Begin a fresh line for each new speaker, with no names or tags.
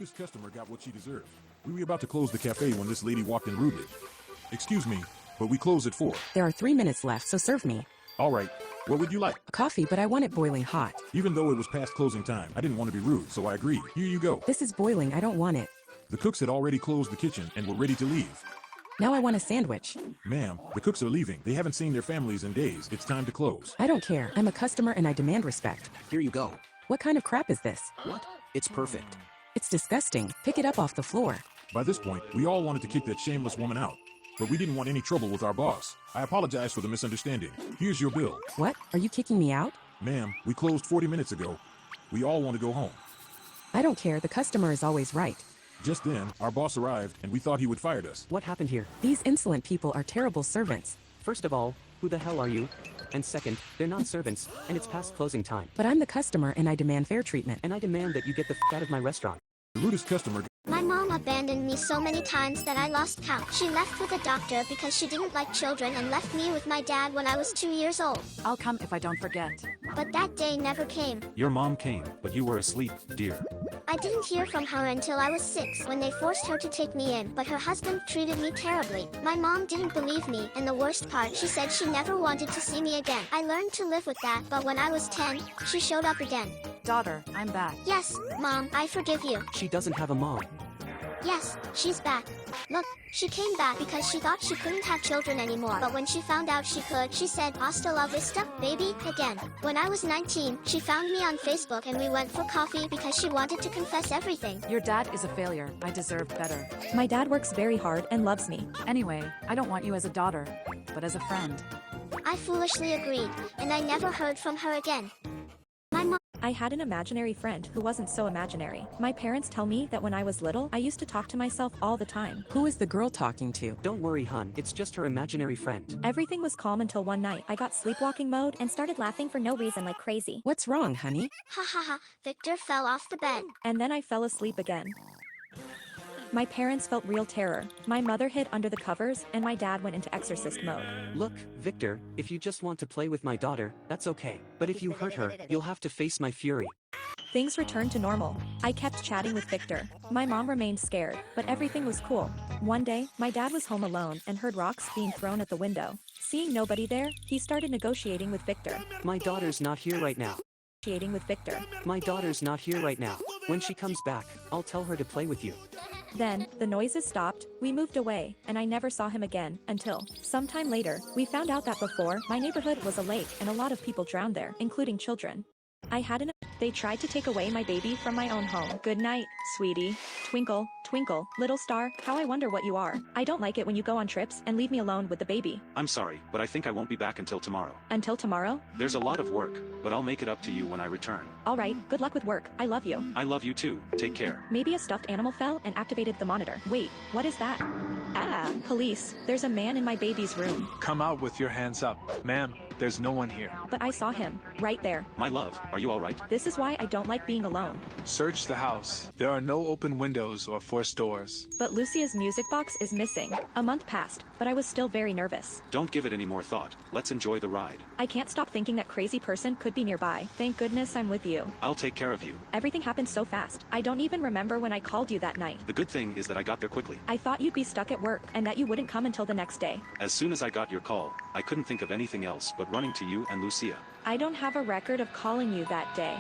rudest customer got what she deserved. We were about to close the cafe when this lady walked in rudely. Excuse me, but we close at 4.
There are 3 minutes left, so serve me.
All right, what would you like?
A coffee, but I want it boiling hot.
Even though it was past closing time, I didn't want to be rude, so I agreed. Here you go.
This is boiling, I don't want it.
The cooks had already closed the kitchen and were ready to leave.
Now I want a sandwich.
Ma'am, the cooks are leaving. They haven't seen their families in days. It's time to close.
I don't care. I'm a customer and I demand respect.
Here you go.
What kind of crap is this?
What? It's perfect.
It's disgusting. Pick it up off the floor.
By this point, we all wanted to kick that shameless woman out. But we didn't want any trouble with our boss. I apologize for the misunderstanding. Here's your bill.
What? Are you kicking me out?
Ma'am, we closed 40 minutes ago. We all want to go home.
I don't care. The customer is always right.
Just then, our boss arrived and we thought he would fire us.
What happened here?
These insolent people are terrible servants.
First of all, who the hell are you? And second, they're not servants, and it's past closing time.
But I'm the customer and I demand fair treatment.
And I demand that you get the out of my restaurant.
The rudest customer.
My mom abandoned me so many times that I lost count. She left with a doctor because she didn't like children and left me with my dad when I was 2 years old.
I'll come if I don't forget.
But that day never came.
Your mom came, but you were asleep, dear.
I didn't hear from her until I was 6 when they forced her to take me in, but her husband treated me terribly. My mom didn't believe me, and the worst part, she said she never wanted to see me again. I learned to live with that, but when I was 10, she showed up again.
Daughter, I'm back.
Yes, Mom, I forgive you.
She doesn't have a mom.
Yes, she's back. Look, she came back because she thought she couldn't have children anymore. But when she found out she could, she said, "Hasta la vista, baby," again. When I was 19, she found me on Facebook and we went for coffee because she wanted to confess everything.
Your dad is a failure. I deserve better.
My dad works very hard and loves me.
Anyway, I don't want you as a daughter, but as a friend.
I foolishly agreed, and I never heard from her again. My mom.
I had an imaginary friend who wasn't so imaginary. My parents tell me that when I was little, I used to talk to myself all the time.
Who is the girl talking to?
Don't worry, hun. It's just her imaginary friend.
Everything was calm until one night I got sleepwalking mode and started laughing for no reason like crazy.
What's wrong, honey?
Ha ha ha, Victor fell off the bed.
And then I fell asleep again. My parents felt real terror. My mother hid under the covers, and my dad went into exorcist mode.
Look, Victor, if you just want to play with my daughter, that's okay. But if you hurt her, you'll have to face my fury.
Things returned to normal. I kept chatting with Victor. My mom remained scared, but everything was cool. One day, my dad was home alone and heard rocks being thrown at the window. Seeing nobody there, he started negotiating with Victor.
My daughter's not here right now.
Negotiating with Victor.
My daughter's not here right now. When she comes back, I'll tell her to play with you.
Then, the noises stopped, we moved away, and I never saw him again, until, sometime later, we found out that before, my neighborhood was a lake and a lot of people drowned there, including children. They tried to take away my baby from my own home. Good night, sweetie. Twinkle, twinkle, little star, how I wonder what you are. I don't like it when you go on trips and leave me alone with the baby.
I'm sorry, but I think I won't be back until tomorrow.
Until tomorrow?
There's a lot of work, but I'll make it up to you when I return.
Alright, good luck with work, I love you.
I love you too, take care.
Maybe a stuffed animal fell and activated the monitor. Wait, what is that? Ah, police, there's a man in my baby's room.
Come out with your hands up. Ma'am, there's no one here.
But I saw him, right there.
My love, are you alright?
This is why I don't like being alone.
Search the house. There are no open windows or forced doors.
But Lucia's music box is missing. A month passed, but I was still very nervous.
Don't give it any more thought. Let's enjoy the ride.
I can't stop thinking that crazy person could be nearby. Thank goodness I'm with you.
I'll take care of you.
Everything happened so fast. I don't even remember when I called you that night.
The good thing is that I got there quickly.
I thought you'd be stuck at work and that you wouldn't come until the next day.
As soon as I got your call, I couldn't think of anything else but running to you and Lucia.
I don't have a record of calling you that day.